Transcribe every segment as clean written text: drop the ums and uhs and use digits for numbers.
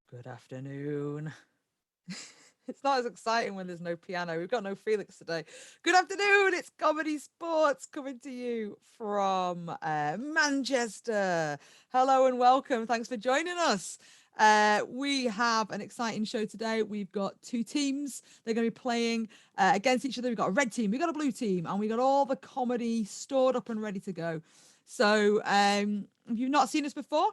Good afternoon. It's not as exciting when there's no piano. We've got no Felix today. Good afternoon. It's ComedySportz coming to you from Manchester. Hello and welcome. Thanks for joining us. We have an exciting show today. We've got two teams. They're going to be playing against each other. We've got a red team, we've got a blue team, and we've got all the comedy stored up and ready to go. So if you've not seen us before,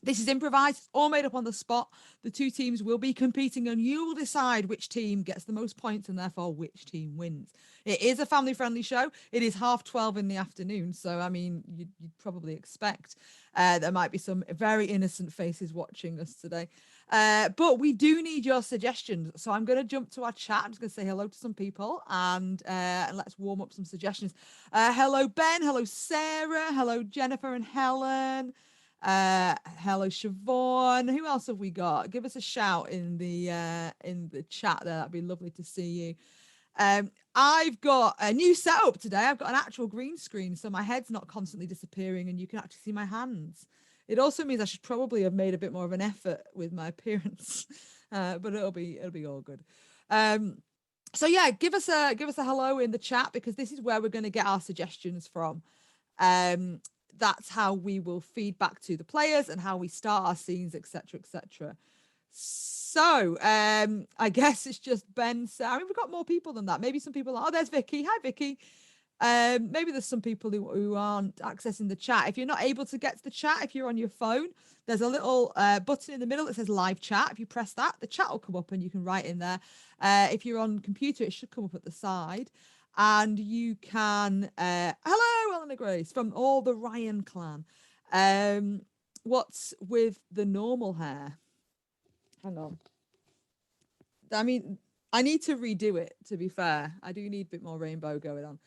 this is improvised. It's all made up on the spot. The two teams will be competing and you will decide which team gets the most points and therefore which team wins. It is a family-friendly show. It is 12:30 in the afternoon. So, I mean, you'd probably expect there might be some very innocent faces watching us today. But we do need your suggestions. So I'm going to jump to our chat. I'm just going to say hello to some people and let's warm up some suggestions. Hello, Ben. Hello, Sarah. Hello, Jennifer and Helen. Hello Siobhan. Who else have we got? Give us a shout in the chat there. That'd be lovely to see you. I've got a new setup today. I've got an actual green screen, so my head's not constantly disappearing and you can actually see my hands. It also means I should probably have made a bit more of an effort with my appearance, but it'll be all good. So yeah, give us a hello in the chat because this is where we're going to get our suggestions from. That's how we will feed back to the players and how we start our scenes, etc., etc. So I guess it's just Ben. I mean, we've got more people than that. Maybe some people. Oh, there's Vicky. Hi, Vicky. Maybe there's some people who aren't accessing the chat. If you're not able to get to the chat, if you're on your phone, there's a little button in the middle that says live chat. If you press that, the chat will come up and you can write in there. If you're on computer, it should come up at the side. And you can, hello, Eleanor Grace, from all the Ryan clan. What's with the normal hair? Hang on. I mean, I need to redo it, to be fair. I do need a bit more rainbow going on.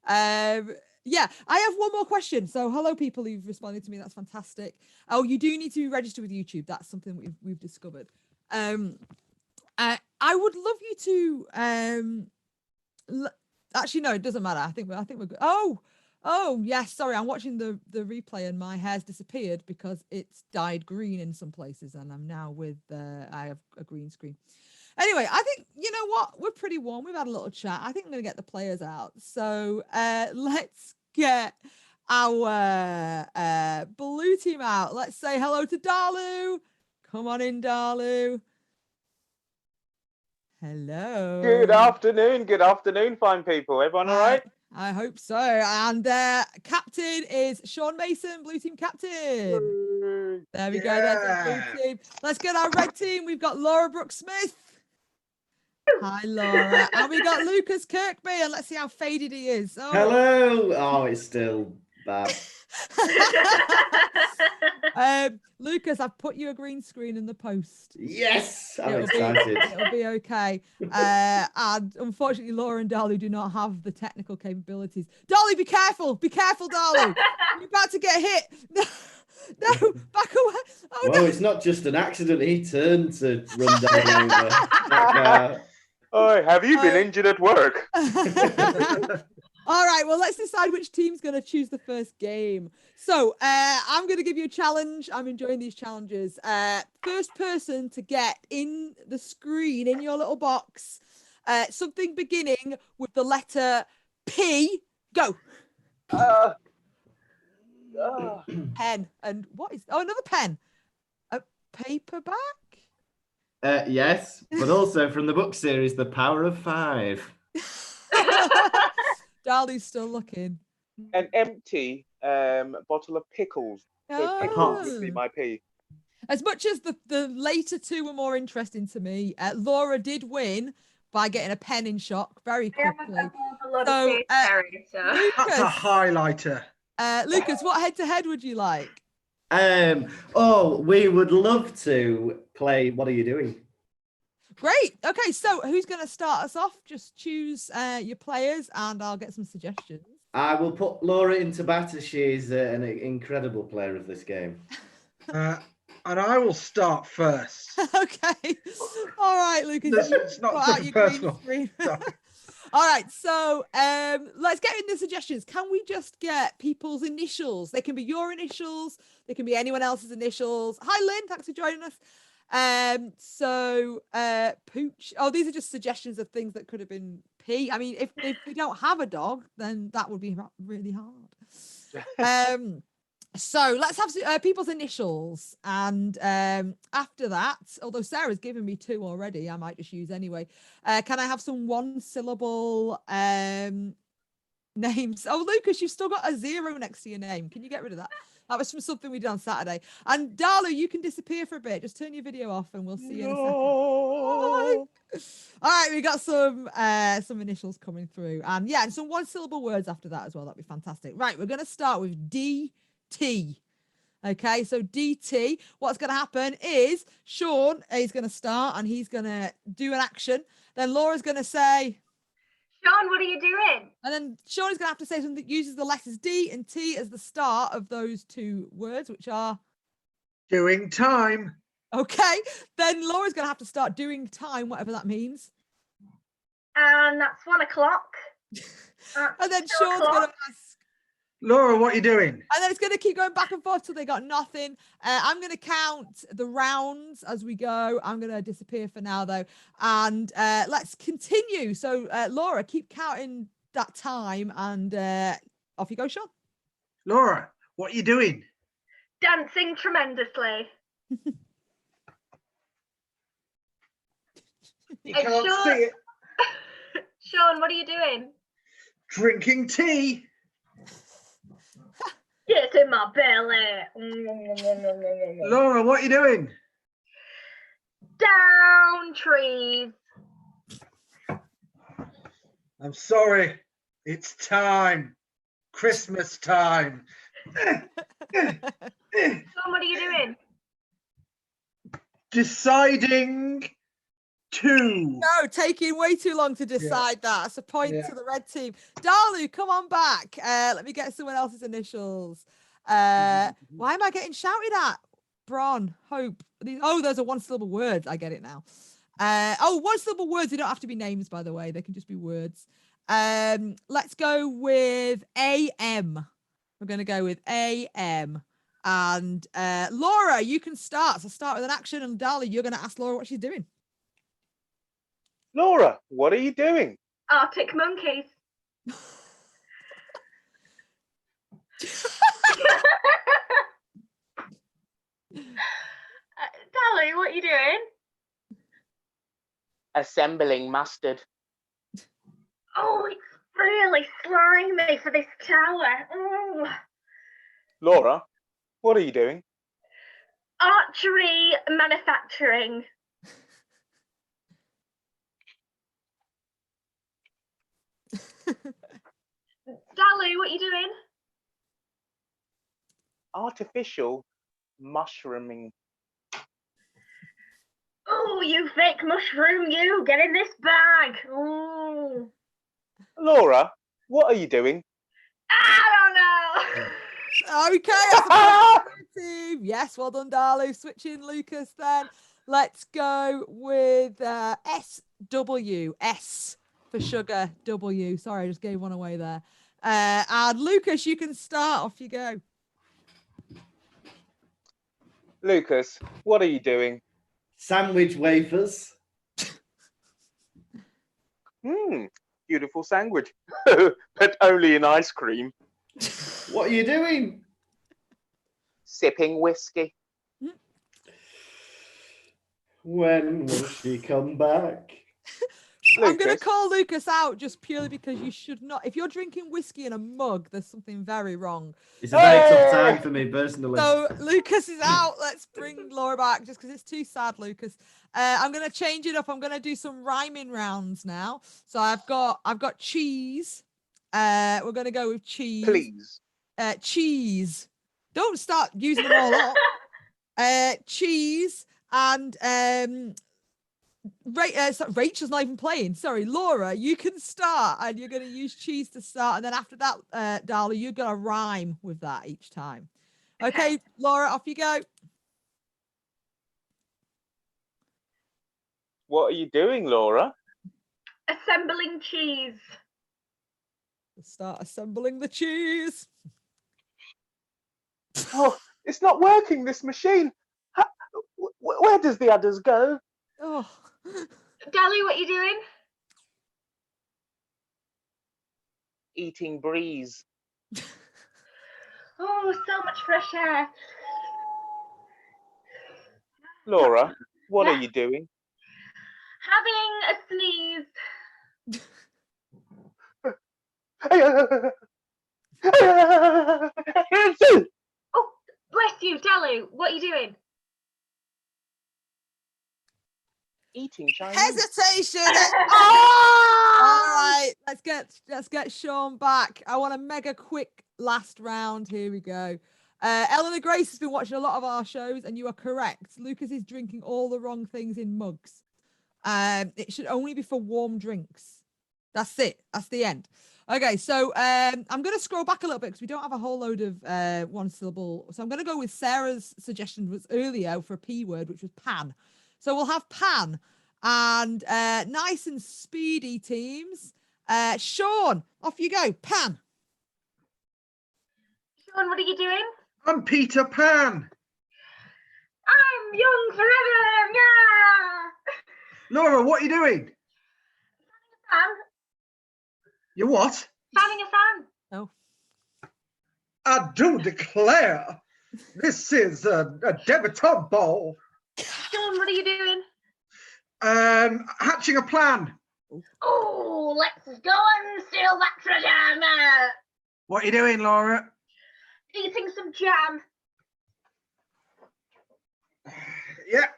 Yeah, I have one more question. So hello, people who've responded to me. That's fantastic. Oh, you do need to be registered with YouTube. That's something we've discovered. I would love you to... Actually, no, it doesn't matter. I think we're good. Oh, yes. Sorry, I'm watching the replay and my hair's disappeared because it's dyed green in some places, and I'm now with I have a green screen. Anyway, I think you know what, we're pretty warm. We've had a little chat. I think I'm gonna get the players out. So let's get our blue team out. Let's say hello to Dalu. Come on in, Dalu. Hello. Good afternoon, fine people. Everyone all right? I hope so. And captain is Sean Mason, blue team captain. There we go. There's the blue team. Let's get our red team. We've got Laura Brooks-Smith. Hi, Laura. And we got Lucas Kirkby. And let's see how faded he is. Oh. Hello. Oh, it's still bad. Lucas, I've put you a green screen in the post. Yes, I'm excited. It'll be okay. And unfortunately, Laura and Darley do not have the technical capabilities. Darley, be careful. Be careful, Darley. You're about to get hit. No, back away. Oh, well, no. It's not just an accident. He turned to run down over. Oh, have you been injured at work? All right, well, let's decide which team's going to choose the first game. So I'm going to give you a challenge. I'm enjoying these challenges. First person to get in the screen, in your little box, something beginning with the letter P, go. Pen. And what is... Oh, another pen. A paperback? Yes, but also from the book series, The Power of Five. Darley's still looking. An empty bottle of pickles. So pickles would be my P. As much as the later two were more interesting to me, Laura did win by getting a pen in shock very quickly. So, Lucas, that's a highlighter. Lucas, what head-to-head would you like? Oh, we would love to play What Are You Doing? Great. Okay, so who's going to start us off? Just choose your players and I'll get some suggestions. I will put Laura into batter. She's an incredible player of this game. And I will start first. Okay. All right, Lucas. It's not something personal. All right, so let's get into suggestions. Can we just get people's initials? They can be your initials. They can be anyone else's initials. Hi, Lynn. Thanks for joining us. So pooch. Oh, these are just suggestions of things that could have been pee. I mean, if we don't have a dog, then that would be really hard. So let's have people's initials, and after that, although Sarah's given me 2 already, I might just use anyway. Can I have some 1-syllable names? Oh, Lucas, you've still got a 0 next to your name. Can you get rid of that? That was from something we did on Saturday. And Darla, you can disappear for a bit. Just turn your video off, and we'll see you in a second. Bye. All right, we got some initials coming through, and yeah, and some 1-syllable words after that as well. That'd be fantastic. Right, we're going to start with DT. Okay, so DT. What's going to happen is Sean is going to start, and he's going to do an action. Then Laura's going to say, Sean, what are you doing? and then Sean is going to have to say something that uses the letters D and T as the start of those 2 words, which are Doing time. okay. Then Laura's going to have to start doing time, whatever that means. And that's 1 o'clock. And then Sean's going to ask, Laura, what are you doing? and then it's going to keep going back and forth till they got nothing. I'm going to count the rounds as we go. I'm going to disappear for now, though. And let's continue. So, Laura, keep counting that time, and off you go, Sean. Laura, what are you doing? Dancing tremendously. You Hey, can't Sean. see it. Sean, what are you doing? Drinking tea. It's in my belly. Laura, what are you doing? Down trees. I'm sorry. It's time. Christmas time. Sean, what are you doing? Deciding to. No, taking way too long to decide that. That's a point to the red team. Dalu, come on back. Let me get someone else's initials. Why am I getting shouted at? Bron, Hope. Oh, those are 1-syllable words. I get it now. 1-syllable words. They don't have to be names, by the way. They can just be words. Let's go with AM. We're going to go with AM. And Laura, you can start. So start with an action. And Dalu, you're going to ask Laura what she's doing. Laura, what are you doing? Arctic monkeys. Dolly, what are you doing? Assembling mustard. Oh, it's really slimy for this tower. Ooh. Laura, what are you doing? Archery manufacturing. Dolly, what are you doing? Artificial mushrooming. Oh, you fake mushroom, you get in this bag. Ooh. Laura, what are you doing? I don't know. Okay. Yes, well done, Dalu. Switching Lucas then. Let's go with SW. S for sugar, W. Sorry, I just gave one away there. And Lucas, you can start. Off you go. Lucas, what are you doing? Sandwich wafers. Beautiful sandwich, but only in ice cream. What are you doing? Sipping whiskey. When will she come back? I'm going to call Lucas out just purely because you should not. If you're drinking whiskey in a mug, there's something very wrong. It's a very tough time for me personally. So Lucas is out. Let's bring Laura back just because it's too sad, Lucas. I'm going to change it up. I'm going to do some rhyming rounds now. So I've got cheese. We're going to go with cheese. Please. Cheese. Don't start using them all up. Cheese and Rachel's not even playing. Sorry, Laura, you can start, and you're going to use cheese to start, and then after that, Darla, you're going to rhyme with that each time. Okay, Laura, off you go. What are you doing, Laura? Assembling cheese. Start assembling the cheese. Oh, it's not working, this machine. Where does the others go? Oh. Dally, what you doing? Eating breeze. Oh, so much fresh air. Laura, what Yeah? are you doing? Having a sneeze. Oh, bless you, Dally. What are you doing? Eating Chinese. Hesitation. All right, let's get Sean back. I want a mega quick last round. Here we go. Eleanor Grace has been watching a lot of our shows, and you are correct. Lucas is drinking all the wrong things in mugs. It should only be for warm drinks. That's it. That's the end. Okay, so I'm going to scroll back a little bit because we don't have a whole load of one syllable. So I'm going to go with Sarah's suggestion was earlier for a P word, which was pan. So we'll have pan and nice and speedy teams. Sean, off you go. Pan. Sean, what are you doing? I'm Peter Pan. I'm young forever. Yeah. Laura, what are you doing? Fan. You what? Fanning a fan. Oh. I do declare, this is a debutante ball. Sean, what are you doing? Hatching a plan. Oh, let's go and steal that treasure. What are you doing, Laura? Eating some jam. Yeah.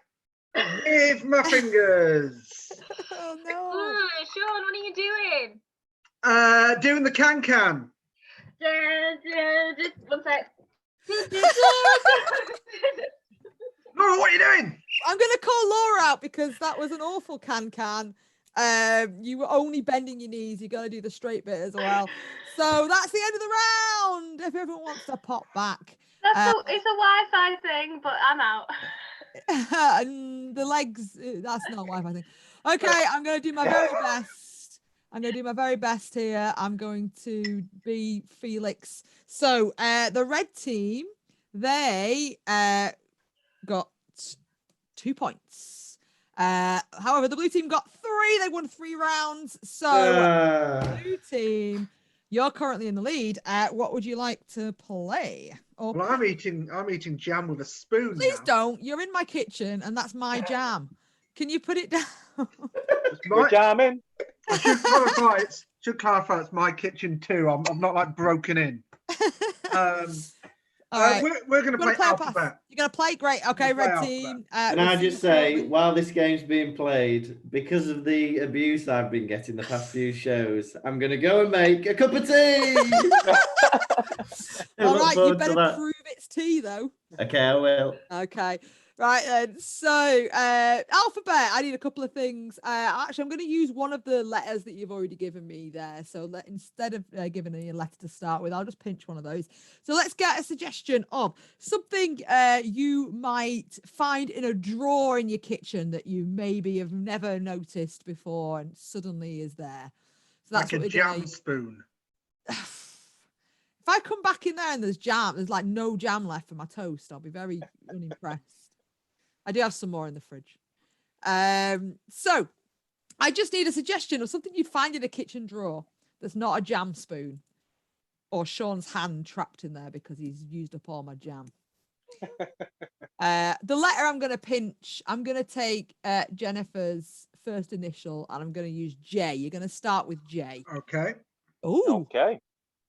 With my fingers. Oh no. Sean, what are you doing? Doing the can. One sec. Laura, what are you doing? I'm going to call Laura out because that was an awful can. You were only bending your knees. You got to do the straight bit as well. So that's the end of the round. If everyone wants to pop back. It's a Wi-Fi thing, but I'm out. And the legs, that's not a Wi-Fi thing. Okay, I'm going to do my very best. I'm going to do my very best here. I'm going to be Felix. So the red team, they got 2 points. However, the blue team got 3. They won 3 rounds. So blue team, you're currently in the lead. What would you like to play? Or Well, I'm eating jam with a spoon. please now. don't. You're in my kitchen, and that's my jam. Can you put it down? We're jamming. I should clarify it's my kitchen too. I'm not like broken in. All right. We're going to play alphabet. You're going to play? Great. Okay, We'll play red team. Can I just say, while this game's being played, because of the abuse I've been getting the past few shows, I'm going to go and make a cup of tea. All right, you better prove it's tea, though. Okay, I will. Okay. Right then, so alphabet, I need a couple of things. Actually, I'm going to use one of the letters that you've already given me there. So instead of giving me a letter to start with, I'll just pinch one of those. So let's get a suggestion of something you might find in a drawer in your kitchen that you maybe have never noticed before and suddenly is there. So that's like what a jam spoon. If I come back in there and there's like no jam left for my toast, I'll be very unimpressed. I do have some more in the fridge. So I just need a suggestion of something you'd find in a kitchen drawer that's not a jam spoon or Sean's hand trapped in there because he's used up all my jam. The letter I'm going to pinch, I'm going to take Jennifer's first initial and I'm going to use J. You're going to start with J. Okay. Oh, Okay.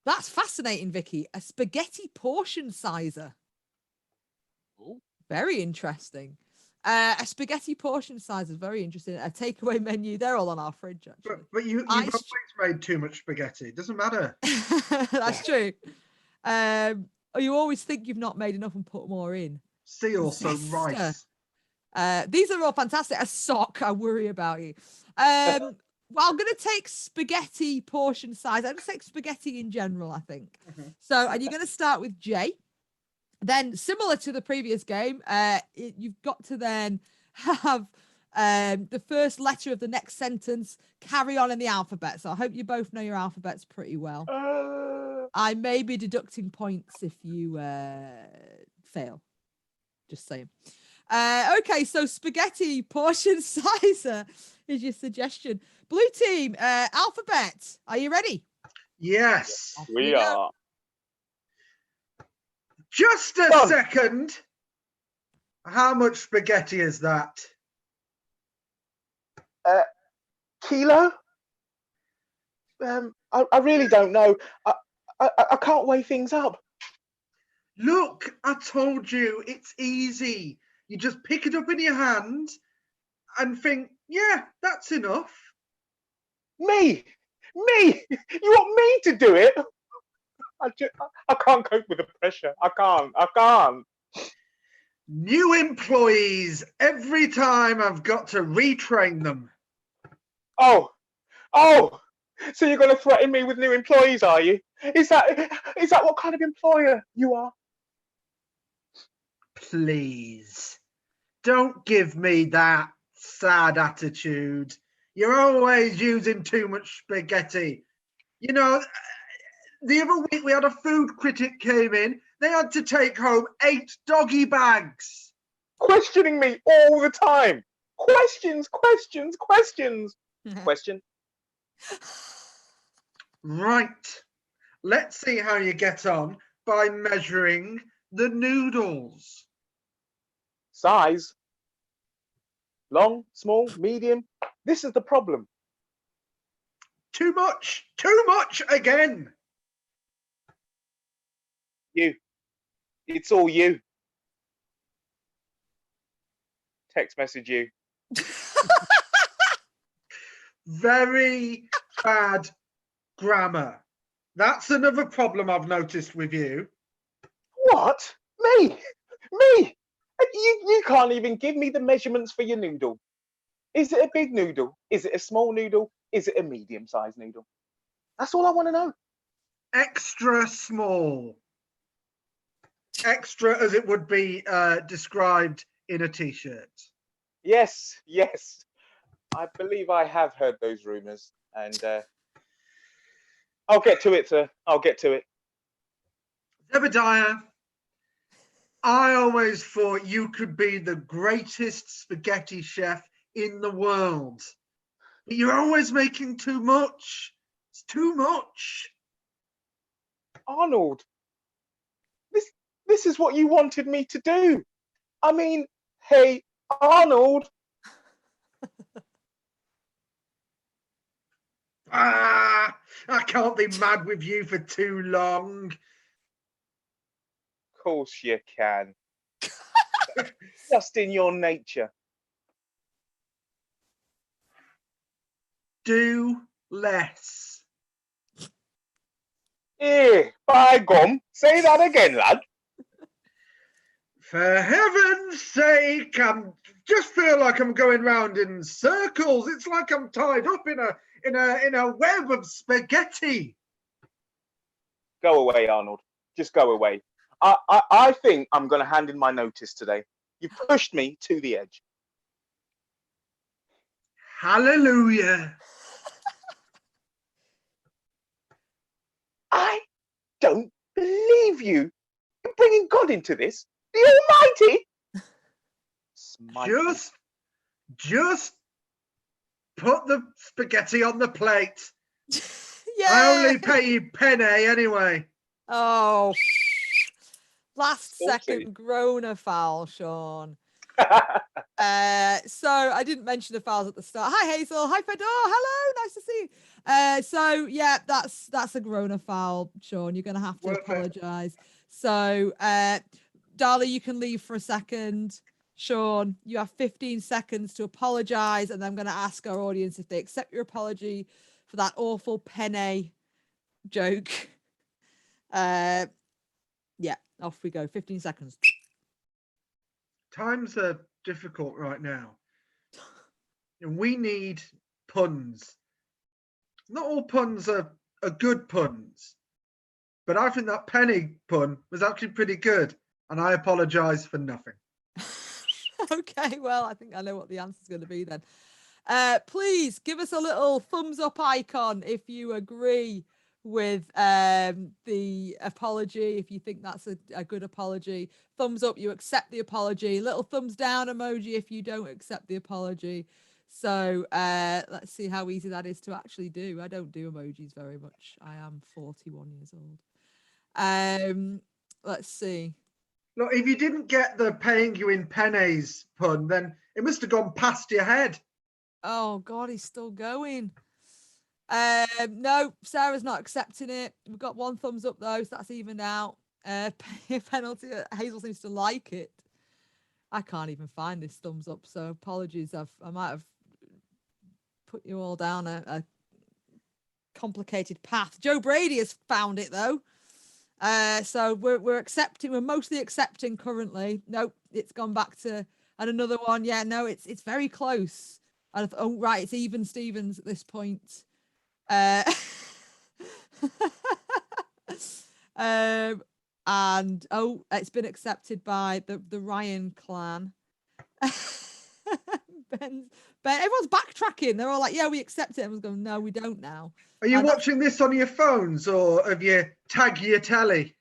that's fascinating, Vicky. A spaghetti portion sizer. Ooh. Very interesting. A spaghetti portion size is very interesting. A takeaway menu. They're all on our fridge, actually. But you've always made too much spaghetti. It doesn't matter. That's true. You always think you've not made enough and put more in. See also rice. These are all fantastic. A sock. I worry about you. Well, I'm going to take spaghetti portion size. I'm going to take spaghetti in general, I think. Mm-hmm. So, and you're going to start with J. Then, similar to the previous game, you've got to then have the first letter of the next sentence carry on in the alphabet. So I hope you both know your alphabets pretty well. I may be deducting points if you fail. Just saying. Okay, so spaghetti portion sizer is your suggestion. Blue team, alphabet. Are you ready? Yes. Off We go. are. Just a Done. second. How much spaghetti is that? Kilo? I really don't know. I can't weigh things up. Look, I told you, it's easy. You just pick it up in your hand and think, yeah, that's enough. Me? You want me to do it? I can't cope with the pressure. I can't. New employees, every time I've got to retrain them. Oh, so you're going to threaten me with new employees, are you? Is that what kind of employer you are? Please, don't give me that sad attitude. You're always using too much spaghetti. You know, the other week we had a food critic came in. They had to take home 8 doggy bags. Questioning me all the time. Questions. Question. Right. Let's see how you get on by measuring the noodles. Size. Long, small, medium. This is the problem. Too much again. You. It's all you. Text message you. Very bad grammar. That's another problem I've noticed with you. What? Me? You can't even give me the measurements for your noodle. Is it a big noodle? Is it a small noodle? Is it a medium-sized noodle? That's all I want to know. Extra small. Extra as it would be described in a t-shirt. Yes. I believe I have heard those rumours, and I'll get to it, sir. I'll get to it. Zebediah, I always thought you could be the greatest spaghetti chef in the world. But you're always making too much. It's too much. Arnold, this is what you wanted me to do. I mean, hey, Arnold. I can't be mad with you for too long. Of course you can. Just in your nature. Do less. By gum. Say that again, lad. For heaven's sake, I just feel like I'm going round in circles. It's like I'm tied up in a web of spaghetti. Go away, Arnold. Just go away. I think I'm going to hand in my notice today. You pushed me to the edge. Hallelujah. I don't believe you. You're bringing God into this. The Almighty. Smite. Just put the spaghetti on the plate. Yeah. I only pay you penny anyway. Oh. Last Salty. second groaner foul, Sean. So I didn't mention the fouls at the start. Hi Hazel, hi Fedor, hello, nice to see you. So yeah, that's a groaner foul, Sean. You're gonna have to apologize. So Darla, you can leave for a second. Sean, you have 15 seconds to apologize, and I'm gonna ask our audience if they accept your apology for that awful penne joke. Yeah, off we go. 15 seconds. Times are difficult right now. And we need puns. Not all puns are good puns. But I think that penny pun was actually pretty good. And I apologise for nothing. Okay, well, I think I know what the answer is going to be then. Please give us a little thumbs up icon if you agree with the apology if you think that's a good apology. Thumbs up, you accept the apology. Little thumbs down emoji if you don't accept the apology. So let's see how easy that is to actually do. I don't do emojis very much. I am 41 years old. Let's see. Look, if you didn't get the paying you in pennies pun, then it must have gone past your head. Oh God, he's still going. No, Sarah's not accepting it. We've got one thumbs up though, so that's even out. Pay a penalty. Hazel seems to like it. I can't even find this thumbs up, so apologies. I might have put you all down a complicated path. Joe Brady has found it though. So we're accepting. We're mostly accepting currently. Nope, it's gone back to and another one. Yeah, no, it's very close. And oh right, it's even Stevens at this point. And oh, it's been accepted by the Ryan clan. Ben, everyone's backtracking. They're all like, "Yeah, we accept it." Everyone's going, "No, we don't now." Are you watching this on your phones or have you tagged your telly?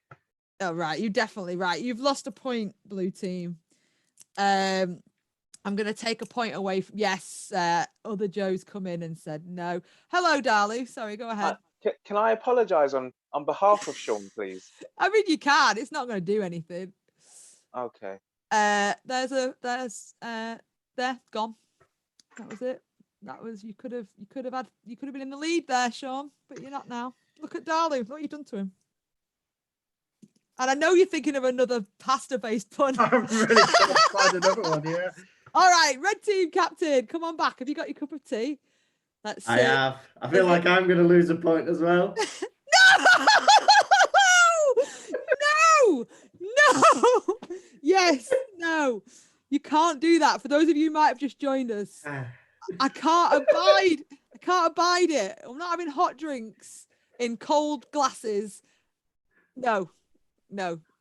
Oh, right. You're definitely right. You've lost a point, blue team. I'm going to take a point away from... Yes, other Joe's come in and said no. Hello, Darlu. Sorry, go ahead. Can I apologise on behalf of Sean, please? I mean, you can. It's not going to do anything. Okay. There, gone. That was it. That was you could have been in the lead there, Sean, but you're not now. Look at Darlu. What you've done to him. And I know you're thinking of another pasta-based pun. I'm really trying to find another one, yeah. All right, red team captain, come on back. Have you got your cup of tea? Let's see. I have. I feel like I'm going to lose a point as well. No! No! Yes, no. You can't do that. For those of you who might have just joined us, I can't abide it. I'm not having hot drinks in cold glasses. No,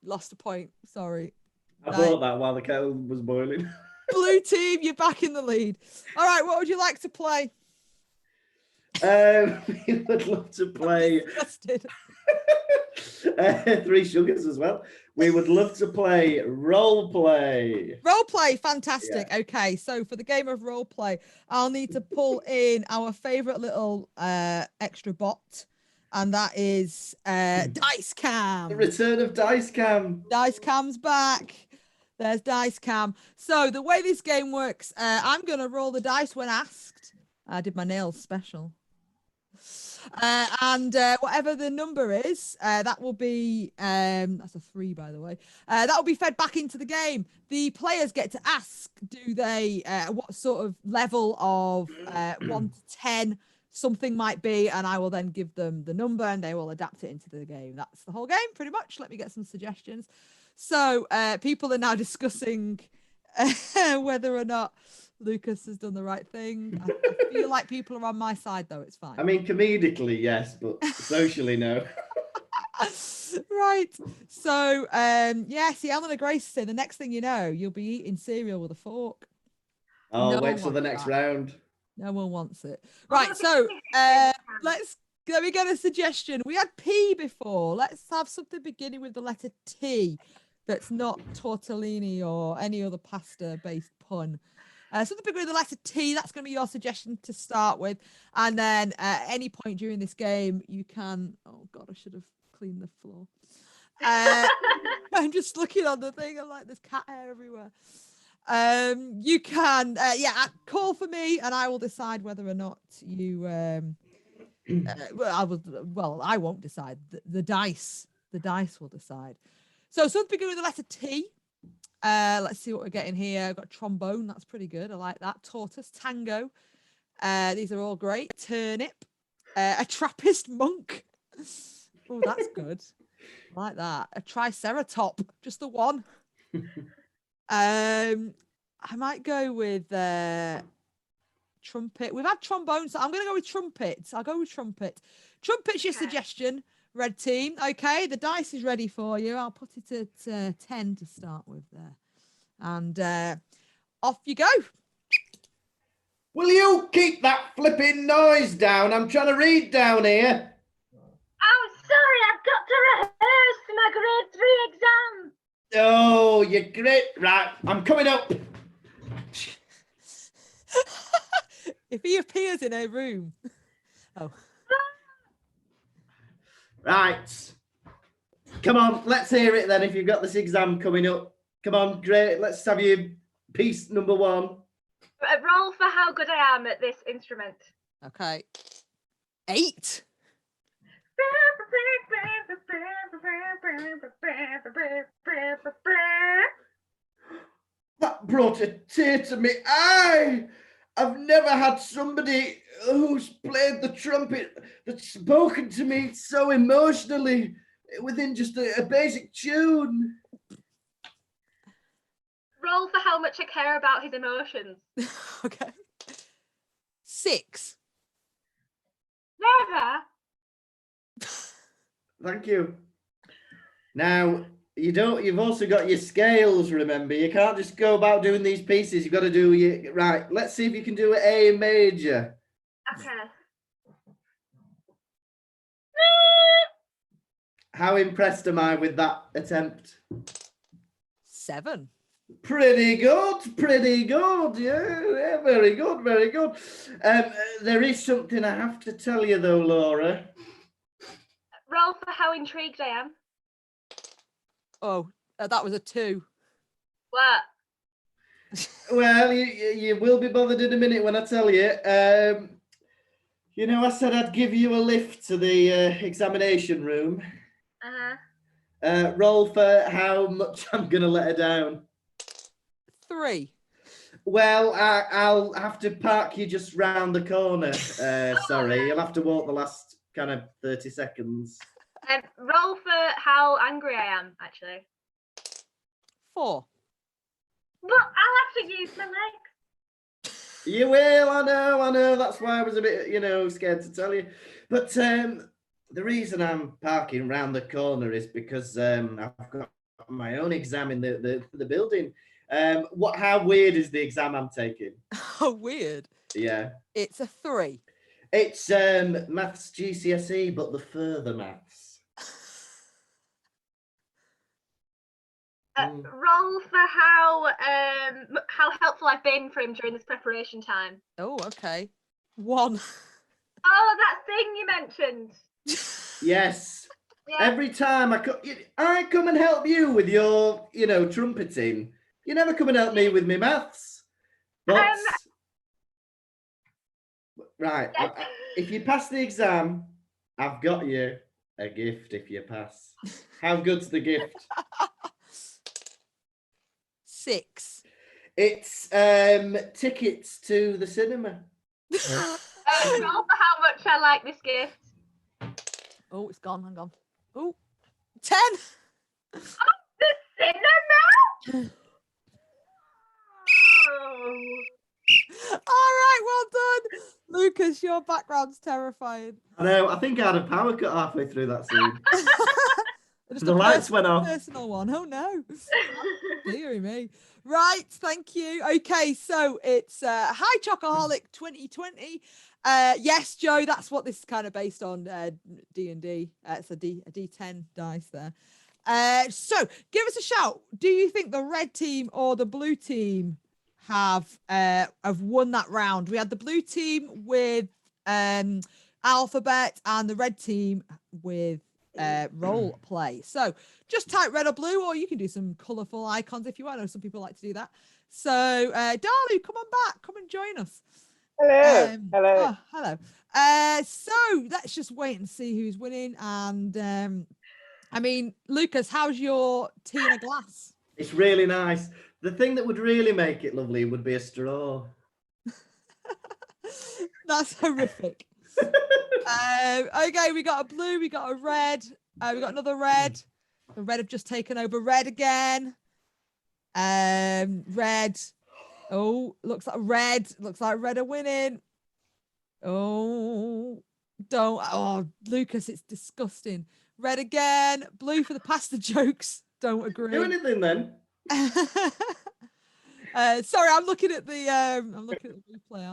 lost a point. Sorry. I thought that while the kettle was boiling. Blue team, you're back in the lead. All right, what would you like to play? We would love to play Three Sugars as well. We would love to play role play. Role play, fantastic. Yeah. Okay, so for the game of role play, I'll need to pull in our favorite little extra bot, and that is Dice Cam. The return of Dice Cam. Dice Cam's back. There's Dice Cam. So the way this game works, I'm going to roll the dice when asked. I did my nails special. And whatever the number is, that will be, that's a 3, by the way, that will be fed back into the game. The players get to ask, do they, what sort of level of 1 to 10 something might be, and I will then give them the number and they will adapt it into the game. That's the whole game, pretty much. Let me get some suggestions. So people are now discussing whether or not Lucas has done the right thing. I feel like people are on my side, though. It's fine. I mean, comedically, yes, but socially, no. Right. So, yeah, see, Eleanor Grace said the next thing you know, you'll be eating cereal with a fork. Oh, No wait one till the wants next that. round. No one wants it. Right. So, let me get a suggestion. We had P before. Let's have something beginning with the letter T that's not tortellini or any other pasta-based pun. Something beginning with the letter T, that's going to be your suggestion to start with. And then at any point during this game, you can... Oh, God, I should have cleaned the floor. I'm just looking on the thing. I'm like, there's cat hair everywhere. You can, call for me and I will decide whether or not you... I won't decide. The dice will decide. So something beginning with the letter T. Let's see what we're getting here. I've got trombone. That's pretty good. I like that. Tortoise, tango. These are all great. Turnip. A Trappist monk. Oh, that's good. I like that. A triceratop. Just the one. I might go with trumpet. We've had trombone, so I'm going to go with trumpet. I'll go with trumpet. Trumpet's your suggestion, red team. Okay, the dice is ready for you. I'll put it at 10 to start with there. And off you go. Will you keep that flipping noise down? I'm trying to read down here. I'm my grade 3 exam. Oh, you're great. Right, I'm coming up. If he appears in a room. Oh. Right. Come on, let's hear it then if you've got this exam coming up. Come on, great. Let's have you piece number 1. Roll for how good I am at this instrument. Okay. 8. That brought a tear to me eye. I've never had somebody who's played the trumpet that's spoken to me so emotionally within just a basic tune. Roll for how much I care about his emotions. Okay. 6. Never. Thank you. Now, you've also got your scales, remember. You can't just go about doing these pieces. You've got to do your, right, let's see if you can do an A major. Okay. How impressed am I with that attempt? 7. Pretty good. Yeah, very good. There is something I have to tell you though, Laura. Roll for how intrigued I am. Oh, that was a 2. What? Well, you will be bothered in a minute when I tell you. You know, I said I'd give you a lift to the examination room. Roll for how much I'm going to let her down. 3. Well, I'll have to park you just round the corner. Sorry, you'll have to walk the last kind of 30 seconds. Roll for how angry I am, actually. 4. But I'll have to use my legs. You will, I know. That's why I was a bit, scared to tell you. But the reason I'm parking round the corner is because I've got my own exam in the building. How weird is the exam I'm taking? Oh, weird. Yeah. It's a 3. It's maths GCSE, but the further maths. Roll for how helpful I've been for him during this preparation time. Oh, okay. 1. Oh, that thing you mentioned. Yes. Yeah. Every time I come and help you with your, trumpeting. You never come and help me with my maths. But right, if you pass the exam, I've got you a gift. If you pass, how good's the gift? 6. It's tickets to the cinema. Roll for how much I like this gift. Oh, it's gone. Hang on. Oh, 10. Oh, the cinema. All right, well done, Lucas. Your background's terrifying. I know. I think I had a power cut halfway through that scene. Just The a lights went off. Personal one. Oh no. Deary me. Right, thank you. Okay, so it's Hi Chocoholic 2020. Yes, Joe, that's what this is kind of based on. D&D. It's a D10 dice there. So give us a shout. Do you think the red team or the blue team have won that round? We had the blue team with alphabet and the red team with role play. So just type red or blue, or you can do some colorful icons if you want. I know some people like to do that. So Dalu, come on back, come and join us. Hello. Oh, hello. So let's just wait and see who's winning. And I mean, Lucas, how's your tea in a glass? It's really nice. The thing that would really make it lovely would be a straw. That's horrific. Okay, we got a blue, we got a red, we got another red. The red have just taken over red again. Red. Oh, looks like red are winning. Oh, don't. Oh, Lucas, it's disgusting. Red again. Blue for the pasta jokes. Don't agree. Do anything then. Sorry, I'm looking at the replay.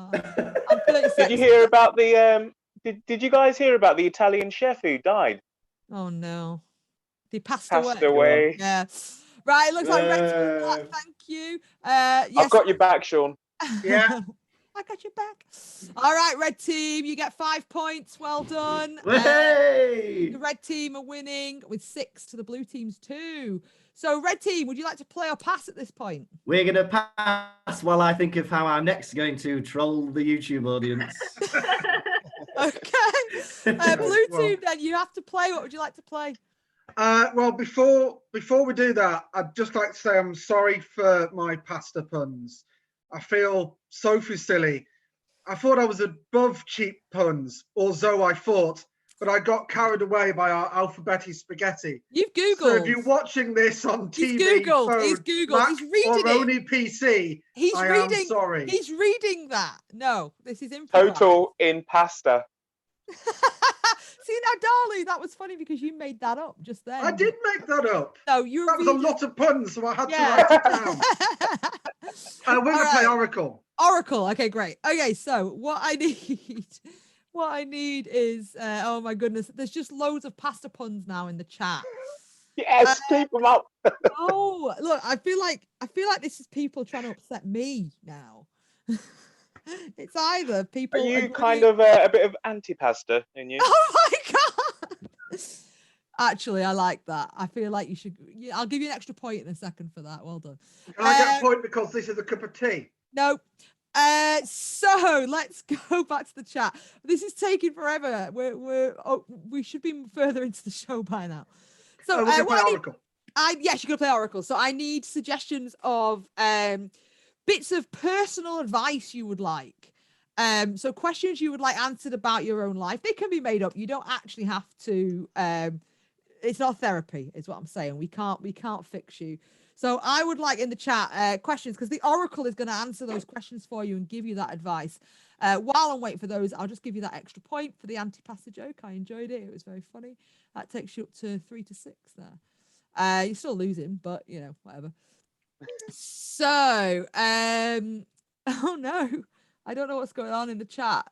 I'm 36. Did you hear about the Did you guys hear about the Italian chef who died? Oh no. They passed Passed away. away. Yeah. Right, it looks like Red Team won that. Thank you. Yes. I've got your back, Sean. Yeah. I got your back. All right, Red Team, you get 5 points. Well done. Hey! The Red Team are winning with 6 to the Blue Team's 2. So, Red Team, would you like to play or pass at this point? We're going to pass while I think of how I'm next going to troll the YouTube audience. Okay. Blue Well- Team, then you have to play. What would you like to play? Well, before we do that, I'd just like to say I'm sorry for my pasta puns. I feel so silly. I thought I was above cheap puns, or so I thought, but I got carried away by our alphabetic spaghetti. You've Googled. So if you're watching this on He's TV, Googled. phone, He's Googled. Mac, He's reading or it. only PC, He's I reading. am sorry. He's reading that. No, this is improvised. Total in pasta. See now, darling, that was funny because you made that up just then. I did make that up. No, you were That was a reading. lot of puns, so I had Yeah. to write it down. We're going to play right. Oracle. Oracle. Okay, great. Okay, so what I need is oh my goodness, there's just loads of pasta puns now in the chat. Yes, keep them up. Oh, look, I feel like this is people trying to upset me now. It's either people Are you agree- kind of a bit of anti-pasta in you? Oh my god. Actually, I like that. I feel like you should. Yeah, I'll give you an extra point in a second for that. Well done. Can I get a point because this is a cup of tea? No. So let's go back to the chat. This is taking forever. We should be further into the show by now. So We're going to what play I need- Oracle. yes, you're gonna play Oracle. So I need suggestions of bits of personal advice you would like. So questions you would like answered about your own life. They can be made up. You don't actually have to. It's not therapy, is what I'm saying. We can't fix you. So I would like in the chat questions because the Oracle is going to answer those questions for you and give you that advice. While I'm waiting for those, I'll just give you that extra point for the anti-pasta joke. I enjoyed it. It was very funny. That takes you up to 3-6 there. You're still losing, but you know, whatever. So, oh no, I don't know what's going on in the chat.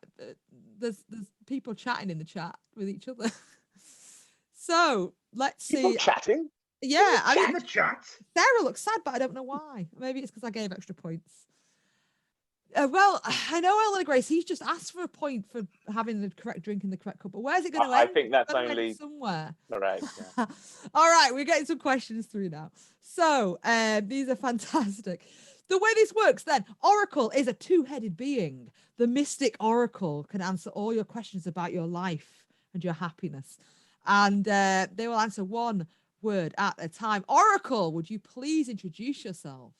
There's people chatting in the chat with each other. So let's see. People chatting? Yeah, I mean, In the chat. Sarah looks sad, but I don't know why. Maybe it's because I gave extra points. Well, I know Eleanor Grace. He's just asked for a point for having the correct drink in the correct cup. But where's it going to I end? think that's It's gonna end only somewhere. all right. Yeah. All right, we're getting some questions through now. So these are fantastic. The way this works then, Oracle is a two-headed being. The mystic Oracle can answer all your questions about your life and your happiness. And they will answer one word at a time. Oracle, would you please introduce yourself?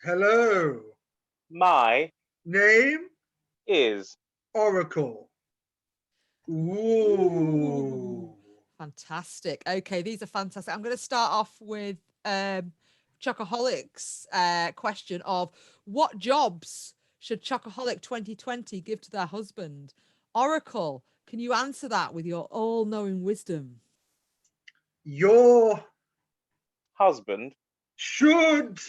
Hello. My Name? is Oracle. Ooh. Fantastic. Okay, these are fantastic. I'm going to start off with Chocoholic's question of what jobs should Chocoholic 2020 give to their husband? Oracle, can you answer that with your all-knowing wisdom? Your husband should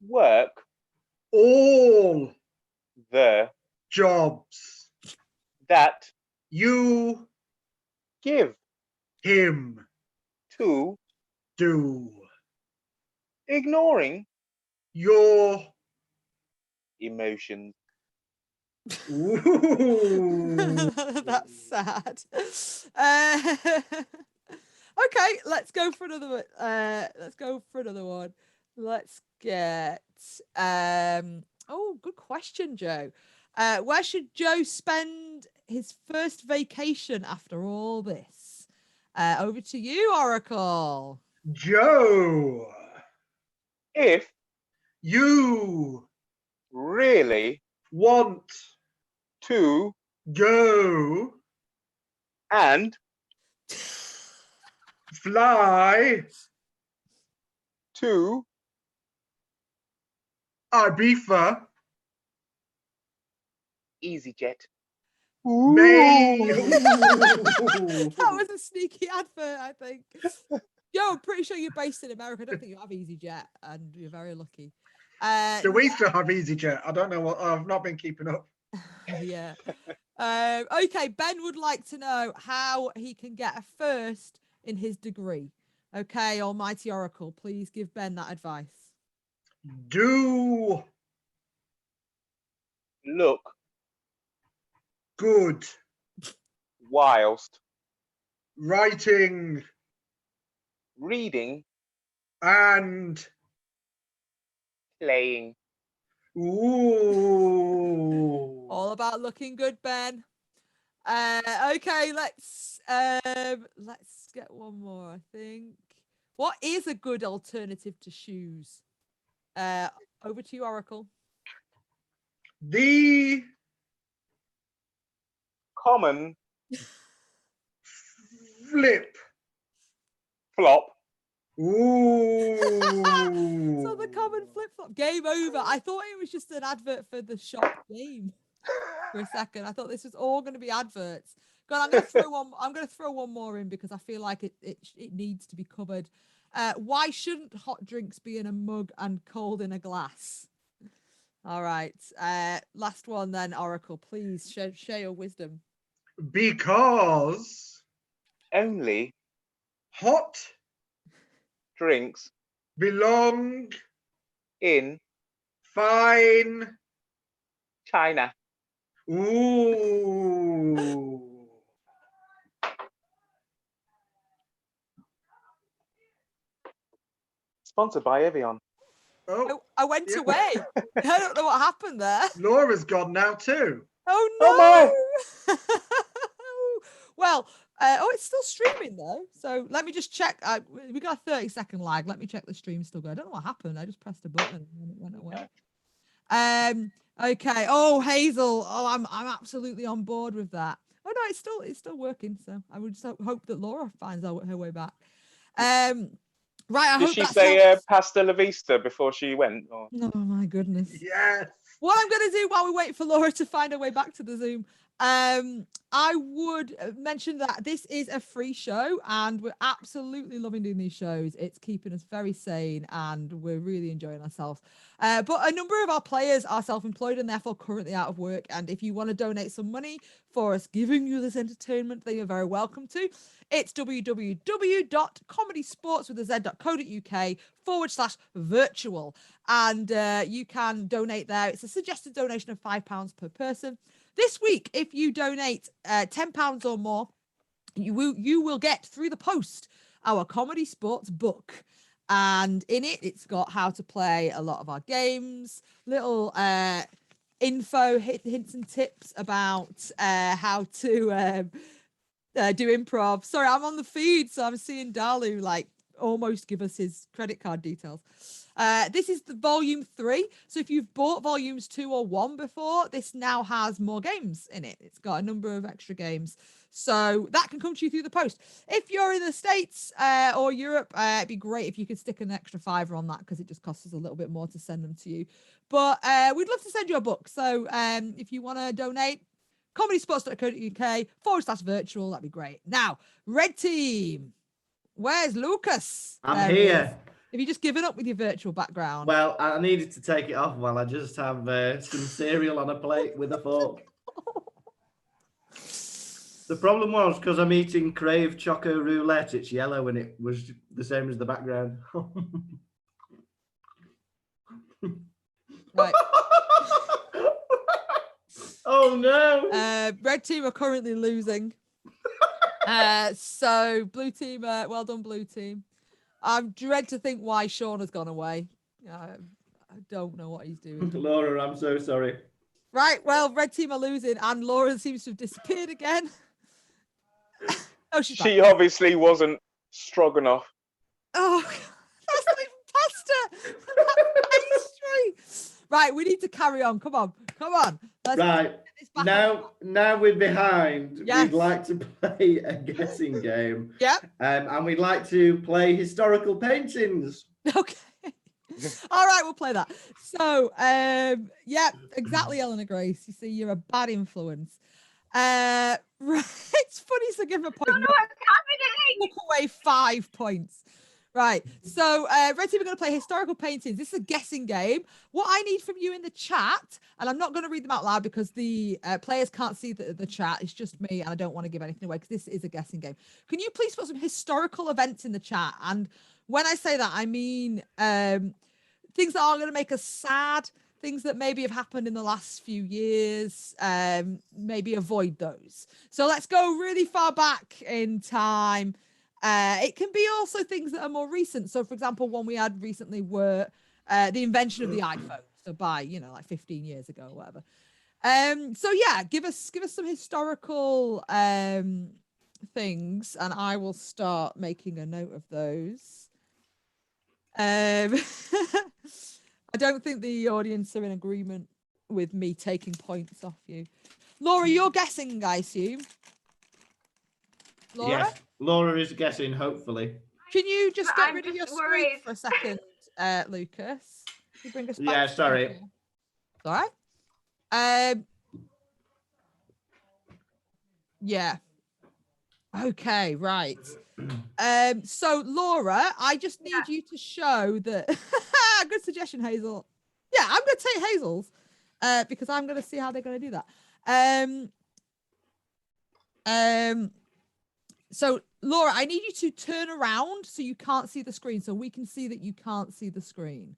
work all the jobs that you give him to do. ignoring Your emotions. ooh. That's sad. Okay, let's go for another one. Let's get oh, good question, Joe. Where should Joe spend his first vacation after all this? Over to you, Oracle. Joe, If you really want to go and fly to Ibiza, EasyJet. May. That was a sneaky advert, I think. Yo, I'm pretty sure you're based in America. I don't think you have EasyJet, and you're very lucky. Do we still have EasyJet? I don't know what. I've not been keeping up. Yeah. Okay, Ben would like to know how he can get a first in his degree. Okay, Almighty Oracle, please give Ben that advice. Do Look good whilst writing reading, and playing. ooh. All about looking good, Ben. Okay, let's get one more, I think. What is a good alternative to shoes? Over to you, Oracle. The Common flip. flop. Ooh. So the common flip-flop. Game over. I thought it was just an advert for the shop game for a second. I thought this was all going to be adverts. God, I'm going to throw one. I'm going to throw one more in because I feel like it needs to be covered. Why shouldn't hot drinks be in a mug and cold in a glass? All right. Last one then, Oracle. Please share your wisdom. Because Only hot drinks belong in fine. China. Ooh. Sponsored by Evian. Oh, I went yeah. away. I don't know what happened there. Laura's gone now too. Oh Oh no! Well, it's still streaming though. So let me just check. We got a 30-second lag. Let me check the stream still going. I don't know what happened. I just pressed a button and it went away. Okay. Oh, Hazel. Oh, I'm absolutely on board with that. Oh no, it's still working. So I would just hope that Laura finds out her way back. Right. I Did hope she that's say helped. pasta la vista before she went? Or? Oh my goodness. Yes. What I'm going to do while we wait for Laura to find her way back to the Zoom, I would mention that this is a free show and we're absolutely loving doing these shows. It's keeping us very sane and we're really enjoying ourselves. But a number of our players are self-employed and therefore currently out of work. And if you want to donate some money for us giving you this entertainment, then you're very welcome to. It's www.comedysportz.co.uk/virtual. And you can donate there. It's a suggested donation of £5 per person. This week, if you donate £10 or more, you will get through the post our ComedySportz book. And in it, it's got how to play a lot of our games, little info, hints and tips about how to do improv. Sorry, I'm on the feed, so I'm seeing Dalu like almost give us his credit card details. This is the volume 3. So if you've bought volumes 2 or 1 before, this now has more games in it. It's got a number of extra games. So that can come to you through the post. If you're in the States or Europe, it'd be great if you could stick an extra £5 on that because it just costs us a little bit more to send them to you. But we'd love to send you a book. So if you want to donate, comedysportz.co.uk/virtual, that'd be great. Now, red team. Where's Lucas? I'm There he here. is. Have you just given up with your virtual background? Well, I needed to take it off while I just have some cereal on a plate with a fork. The problem was because I'm eating Crave Choco Roulette, it's yellow and it was the same as the background. Right. Oh no. Red team are currently losing. So blue team, well done, blue team. I'm dread to think why Sean has gone away. I don't know what he's doing. Laura, I'm so sorry. Right, well, red team are losing, and Laura seems to have disappeared again. Oh, she's She back. obviously wasn't stroganoff. Oh, that's not even pasta. That's pastry. Right, we need to carry on. Come on. Let's Right. get this back on. Now we're behind. Yes. We'd like to play a guessing game. Yep. And we'd like to play historical paintings. Okay. All right, we'll play that. So, yeah, exactly, Eleanor Grace. You see, you're a bad influence. Right, it's funny to give a point. I don't know what's happening. Took away 5 points. Right. So, Red Team are going to play historical paintings. This is a guessing game. What I need from you in the chat, and I'm not going to read them out loud because the players can't see the chat. It's just me, and I don't want to give anything away because this is a guessing game. Can you please put some historical events in the chat? And when I say that, I mean things that are going to make us sad, things that maybe have happened in the last few years. Maybe avoid those. So let's go really far back in time. It can be also things that are more recent. So, for example, one we had recently were the invention of the iPhone. So by, like 15 years ago or whatever. So yeah, give us some historical things, and I will start making a note of those. I don't think the audience are in agreement with me taking points off you. Laura, you're guessing, I assume. Laura? Yes, Laura is guessing, hopefully. Can you just But get I'm rid of your just screen worried. for a second, Lucas? Can you bring us back? Yeah, to sorry. normal? All right. Yeah. Okay, right. So Laura, I just need you to show that. Good suggestion, Hazel. Yeah, I'm gonna take Hazel's because I'm gonna see how they're gonna do that. So Laura, I need you to turn around so you can't see the screen, so we can see that you can't see the screen.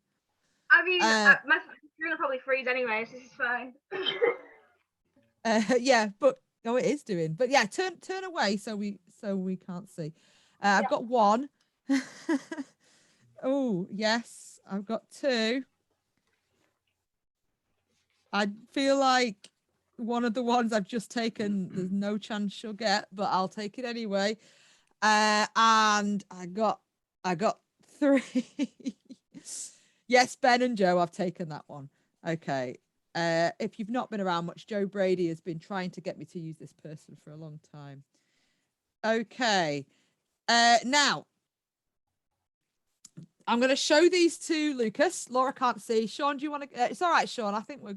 I mean, my screen will probably freeze anyway, so this is fine. Yeah, but it is doing. But yeah, turn away so we can't see. I've got one. Oh yes, I've got two. I feel like one of the ones I've just taken, there's no chance she'll get, but I'll take it anyway. And I got three. Yes, Ben and Joe, I've taken that one. Okay. If you've not been around much, Joe Brady has been trying to get me to use this person for a long time. Okay. Now, I'm going to show these to Lucas. Laura can't see. Sean, do you want to? It's all right, Sean. I think we're.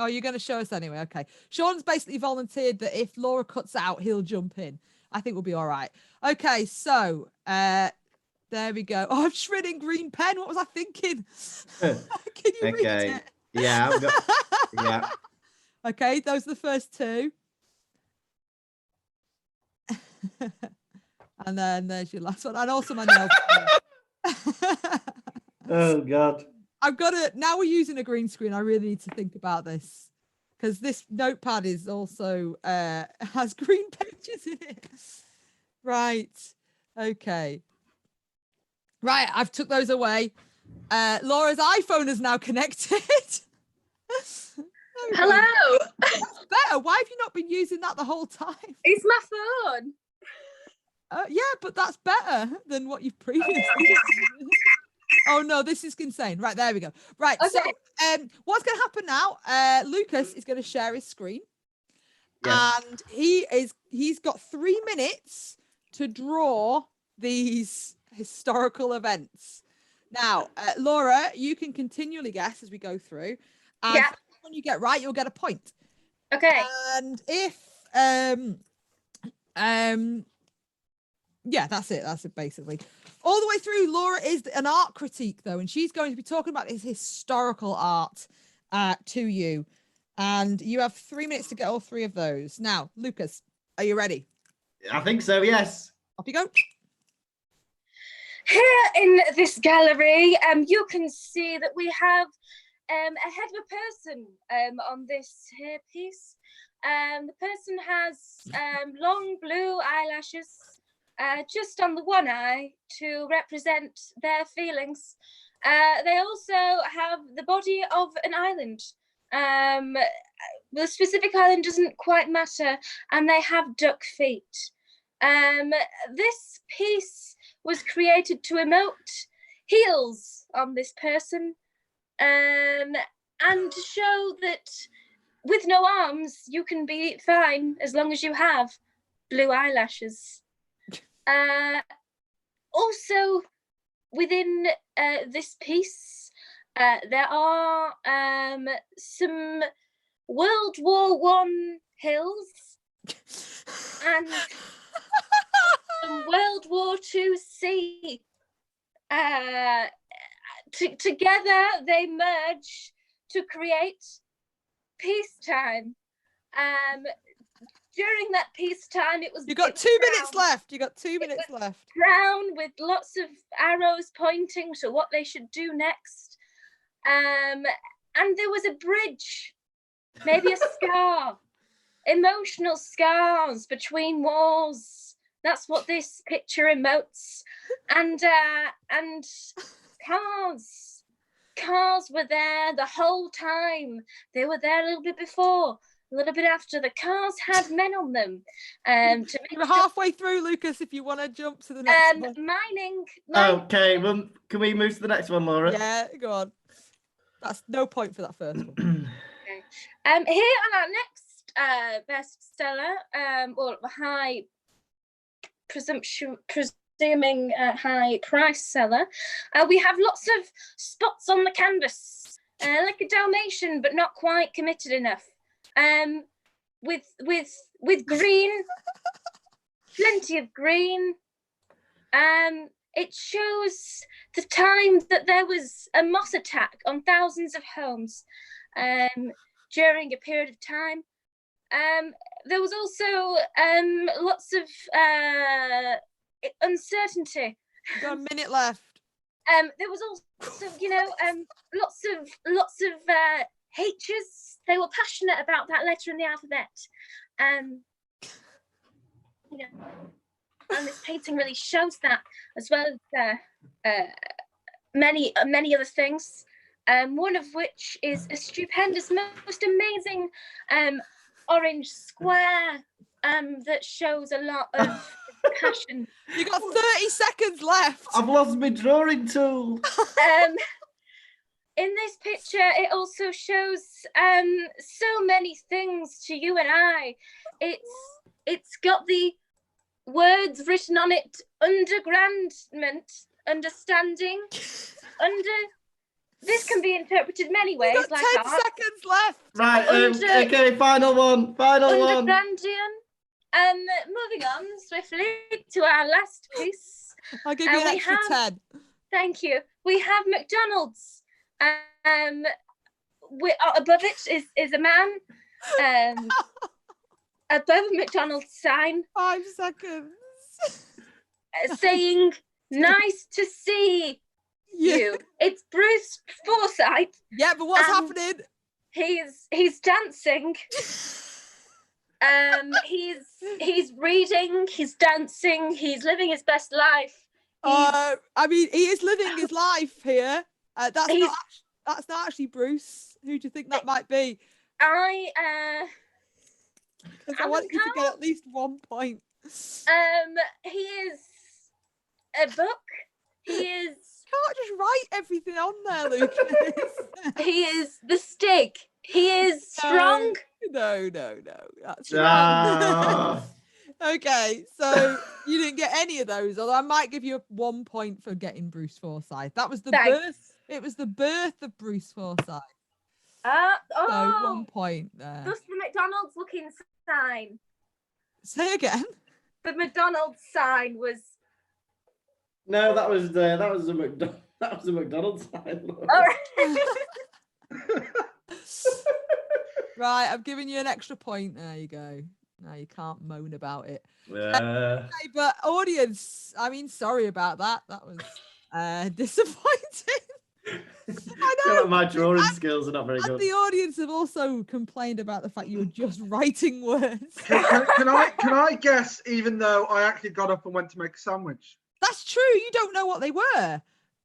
Oh, you're going to show us anyway. Okay. Sean's basically volunteered that if Laura cuts out, he'll jump in. I think we'll be all right. Okay. So, there we go. Oh, I'm shredding green pen. What was I thinking? Can you read it? Yeah, I've got. Yeah. Okay. Those are the first two. And then there's your last one. And also my nails. Oh God. I've got to, now we're using a green screen. I really need to think about this because this notepad is also has green pages in it. Right. Okay. Right. I've took those away. Laura's iPhone is now connected. Hello. That's better. Why have you not been using that the whole time? It's my phone. Yeah, but that's better than what you've previously done. Oh no, this is insane. Right, there we go. Right, Okay. so what's going to happen now? Lucas is going to share his screen. Yes. And he's got 3 minutes to draw these historical events. Now, Laura, you can continually guess as we go through. And Yeah. when you get right, you'll get a point. Okay. And if yeah, that's it. That's it, basically. All the way through, Laura is an art critique, though, and she's going to be talking about his historical art to you. And you have 3 minutes to get all three of those. Now, Lucas, are you ready? I think so. Yes. Off you go. Here in this gallery, you can see that we have a head of a person on this here piece. The person has long blue eyelashes just on the one eye to represent their feelings. They also have the body of an island. The specific island doesn't quite matter, and they have duck feet. This piece was created to emote heels on this person and to show that with no arms you can be fine as long as you have blue eyelashes. Also within this piece there are some World War I hills and some World War II sea together they merge to create peacetime. During that peacetime, it was. You got 2 minutes left. You got 2 minutes left. Brown with lots of arrows pointing to what they should do next. And there was a bridge, maybe a scar, emotional scars between walls. That's what this picture emotes. And cars were there the whole time. They were there a little bit before, a little bit after. The cars had men on them. You're halfway through, Lucas, if you want to jump to the next one. Mining. Okay, well, can we move to the next one, Laura? Yeah, go on. That's no point for that first one. Okay. Here on our next bestseller, or high presuming high price seller, we have lots of spots on the canvas, like a Dalmatian, but not quite committed enough. With green, plenty of green. It shows the time that there was a moss attack on thousands of homes during a period of time. There was also lots of uncertainty. You've got a minute left. There was also, lots of H's. They were passionate about that letter in the alphabet. And this painting really shows that, as well as many other things. One of which is a stupendous, most amazing orange square that shows a lot of passion. You got 30 seconds left. I've lost my drawing tool. In this picture, it also shows so many things to you and I. It's got the words written on it: undergrandment, understanding, This can be interpreted many ways. You've got 10 seconds left. Right, okay, final one. Undergrandian. Moving on swiftly to our last piece. I'll give you an extra 10. Thank you. We have McDonald's. Above it is a man. Above a McDonald's sign. 5 seconds. Saying, "Nice to see you." It's Bruce Forsyth. Yeah, but what's happening? He's dancing. He's reading. He's dancing. He's living his best life. I mean, he is living his life here. That's not actually Bruce. Who do you think that might be? I want you to get at least 1 point. He is a book. He is. Can't just write everything on there, Lucas. He is the stick. He is strong. No. That's wrong. Okay, so you didn't get any of those, although I might give you 1 point for getting Bruce Forsyth. That was the birth. It was the birth of Bruce Forsyth. So 1 point there. Just the McDonald's looking sign. Say again. The McDonald's sign was. No, that was a McDonald's sign. All right. Right, I've given you an extra point. There you go. Now you can't moan about it. Yeah. Okay, but audience, I mean, sorry about that. That was disappointing. I know. My drawing skills are not very good. The audience have also complained about the fact you were just writing words. Can I guess, even though I actually got up and went to make a sandwich? That's true. You don't know what they were. Yeah.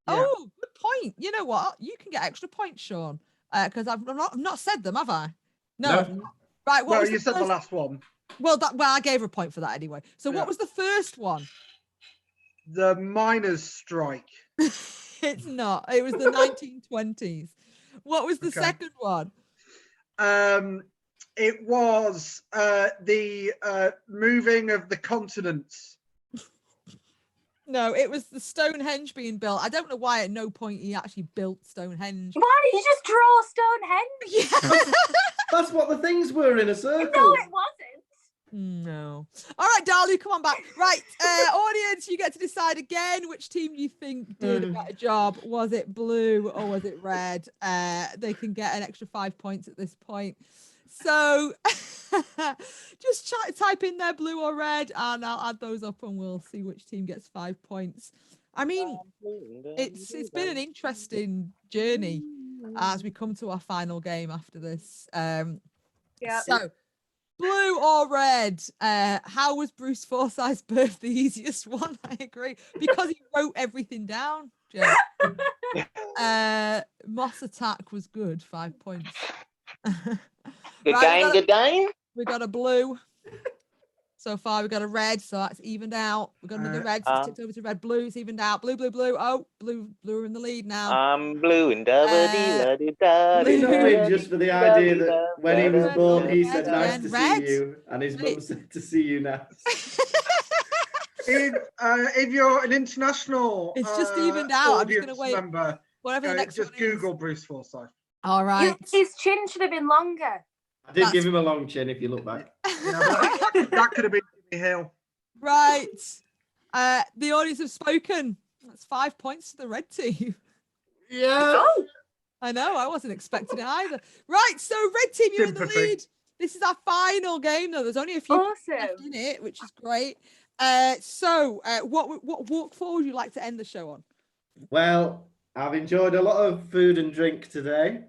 Oh, good point. You know what? You can get extra points, Sean, because I've not said them, have I? No. Right. What was you said the last one. Well, I gave her a point for that anyway. So what was the first one? The miners' strike. It's not. It was the 1920s. What was the second one? It was the moving of the continents. No, it was the Stonehenge being built. I don't know why at no point he actually built Stonehenge. Why did you just draw Stonehenge? Yeah. That's what the things were in a circle. No, it wasn't. No. All right, Darlu, come on back. Right, audience, you get to decide again which team you think did a better job. Was it blue or was it red? They can get an extra 5 points at this point. So just type in there blue or red, and I'll add those up, and we'll see which team gets 5 points. I mean, it's been an interesting journey as we come to our final game after this. Yeah. So, blue or red? How was Bruce Forsyth's birth the easiest one? I agree, because he wrote everything down. Joe. Moss attack was good, 5 points. Good game. We got a blue. So far, we got a red, so that's evened out. We got another red, so it's tipped over to red. Blue, it's evened out. Blue. Oh, blue are in the lead now. I'm blue and da He's not in just for the idea that when he was born, he said, "Nice to see you," and his mum said, "To see you now." If you're an international, it's just evened out. I'm just audience gonna wait. member, Whatever the next just one Google is. Bruce Forsyth. All right. His chin should have been longer. I did give him a long chin, if you look back. That could have been Jimmy Hill. Right. The audience have spoken. That's 5 points to the red team. Yeah. Oh, I know. I wasn't expecting it either. Right. So red team, you're in the Sympathy. lead. This is our final game, though. There's only a few left awesome. in it, which is great. So what walk forward would you like to end the show on? Well, I've enjoyed a lot of food and drink today.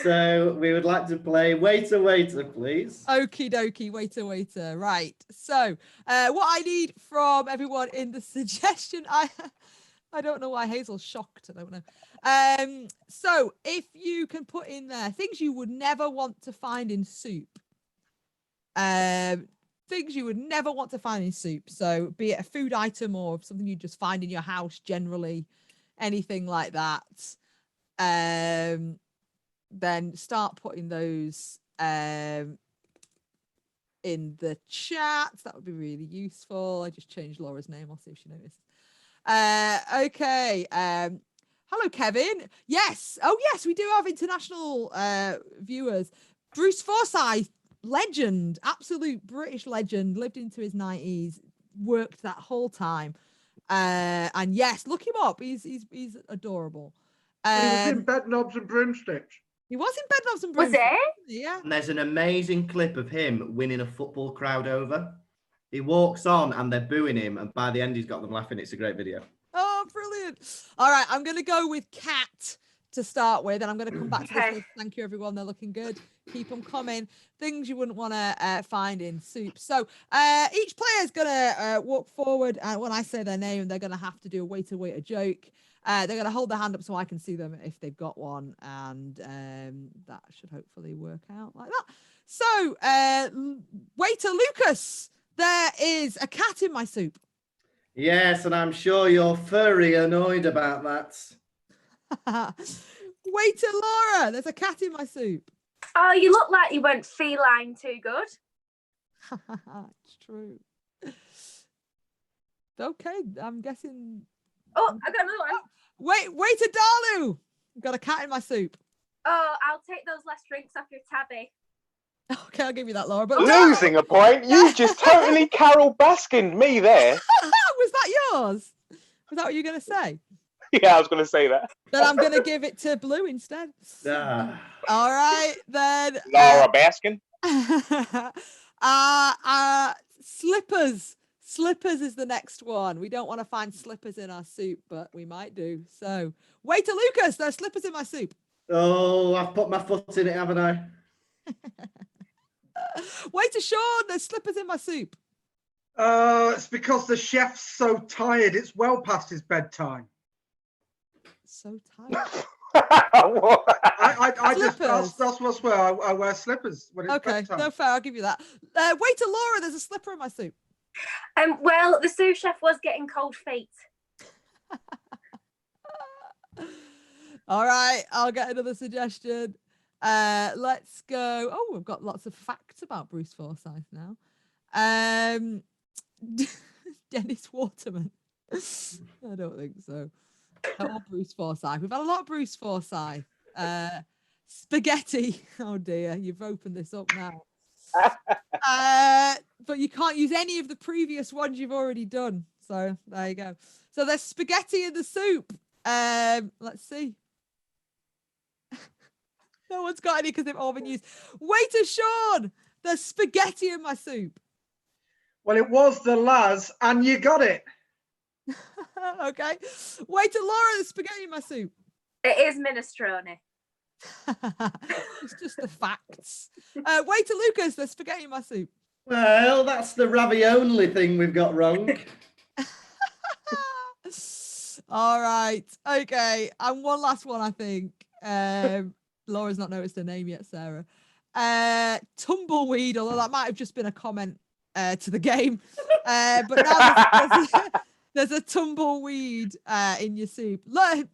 So we would like to play Waiter, Waiter, please. Okie dokie, waiter. Right. So what I need from everyone in the suggestion, I don't know why Hazel's shocked. I don't know. So if you can put in there things you would never want to find in soup. Things you would never want to find in soup. So be it a food item or something you just find in your house generally, anything like that. Then start putting those in the chat. That would be really useful. I just changed Laura's name. I'll see if she noticed. Okay. Hello, Kevin. Yes. Oh, yes, we do have international viewers. Bruce Forsyth, legend, absolute British legend, lived into his 90s, worked that whole time. And yes, look him up. He's adorable. He was in Bed Knobs and Broomsticks. He was in Bed Knobs and Was Broomsticks. it? Yeah. And there's an amazing clip of him winning a football crowd over. He walks on and they're booing him, and by the end he's got them laughing. It's a great video. Oh, brilliant. All right, I'm going to go with cat to start with, and I'm going to come back to this. Okay. Thank you, everyone. They're looking good. Keep them coming. Things you wouldn't want to find in soup. So each player is going to walk forward, and when I say their name, they're going to have to do a waiter joke. They're going to hold their hand up so I can see them if they've got one, and that should hopefully work out like that. So, waiter Lucas, there is a cat in my soup. Yes, and I'm sure you're very annoyed about that. Waiter Laura, there's a cat in my soup. Oh, you look like you went feline too good. It's true. Okay, I'm guessing. Oh, I got another one. Waiter Darlu, got a cat in my soup. Oh, I'll take those last drinks off your tabby. Okay, I'll give you that, Laura. But Losing a point. You just totally Carol Baskined me there. Was that yours? Was that what you were going to say? Yeah, I was going to say that. Then I'm going to give it to Blue instead. All right, then. Laura Baskin. Slippers. Slippers is the next one. We don't want to find slippers in our soup, but we might do. So, Waiter Lucas, there's slippers in my soup. Oh, I've put my foot in it, haven't I? Waiter Sean, there's slippers in my soup. It's because the chef's so tired. It's well past his bedtime. So tired. I just that's what's where I wear slippers when it's Okay, bedtime. no fair. I'll give you that. Waiter Laura, there's a slipper in my soup. Well, the sous chef was getting cold feet. All right, I'll get another suggestion. Let's go. Oh, we've got lots of facts about Bruce Forsyth now. Dennis Waterman. I don't think so. Or Bruce Forsyth. We've had a lot of Bruce Forsyth. Spaghetti. Oh dear, you've opened this up now. But you can't use any of the previous ones you've already done. So there you go. So there's spaghetti in the soup. Let's see. No one's got any because they've all been used. Waiter Sean, there's spaghetti in my soup. Well, it was the Laz, and you got it. Okay. Waiter Laura, there's spaghetti in my soup. It is minestrone. It's just the facts. Waiter Lucas, there's spaghetti in my soup. Well, that's the ravioli thing we've got wrong. All right. Okay. And one last one, I think. Laura's not noticed her name yet, Sarah. Tumbleweed, although that might have just been a comment to the game. But now there's a tumbleweed in your soup. Look,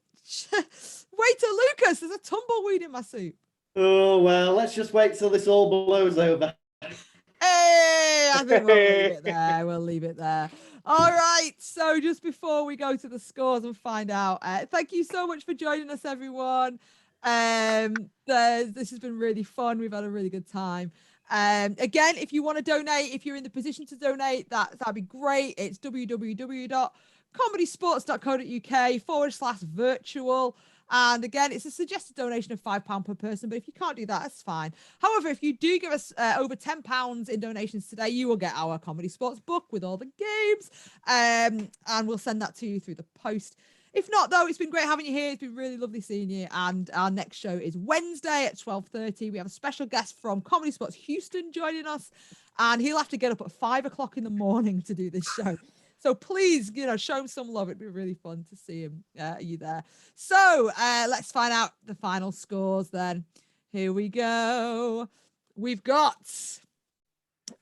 Waiter Lucas, there's a tumbleweed in my soup. Oh, well, let's just wait till this all blows over. Hey, I think we'll leave it there. We'll leave it there. All right. So just before we go to the scores and find out, thank you so much for joining us, everyone. This has been really fun. We've had a really good time. Again, if you want to donate, if you're in the position to donate, that'd be great. It's www.comedysportz.co.uk/virtual. And again, it's a suggested donation of £5 per person, but if you can't do that, that's fine. However, if you do give us over £10 in donations today, you will get our Comedy Sports book with all the games, and we'll send that to you through the post. If not, though, it's been great having you here. It's been really lovely seeing you. And our next show is Wednesday at 12:30. We have a special guest from Comedy Sports Houston joining us, and he'll have to get up at 5 o'clock in the morning to do this show. So please, show him some love. It'd be really fun to see him, you there. So let's find out the final scores then. Here we go. We've got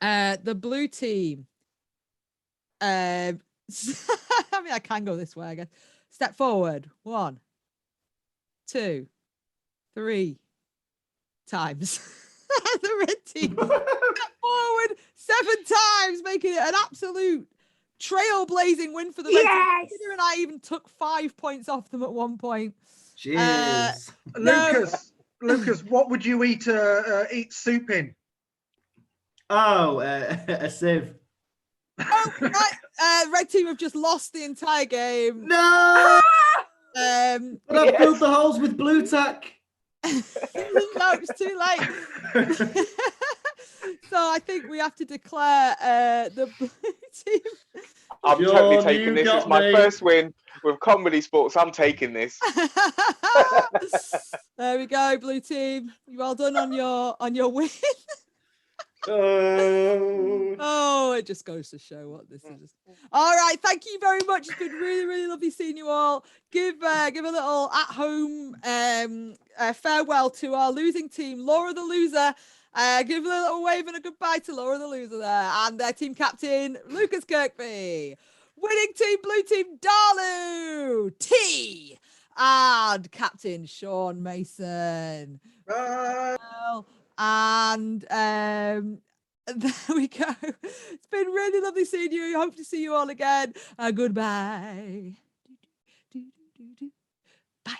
the blue team. I mean, I can go this way, I guess. Step forward. 1, 2, 3 times. The red team. Step forward 7 times, making it an absolute trailblazing win for the red team. Peter and I even took 5 points off them at one point. Cheers. Lucas, what would you eat soup in? Oh, a sieve. Oh, right. Red team have just lost the entire game. No! But I've Yes. filled the holes with blue tack. No, it's too late. So I think we have to declare the blue team. I'm Sean, totally taking you this. got It's my me. first win with Comedy Sports. I'm taking this. There we go, blue team. Well done on your win. Oh, it just goes to show what this is. All right, thank you very much. It's been really, really lovely seeing you all. Give a little at home farewell to our losing team, Laura the loser. Give a little wave and a goodbye to Laura the loser there, and their team captain Lucas Kirkby. Winning team, blue team, Darlu T, and captain Sean Mason. And there we go. It's been really lovely seeing you. Hope to see you all again. Goodbye.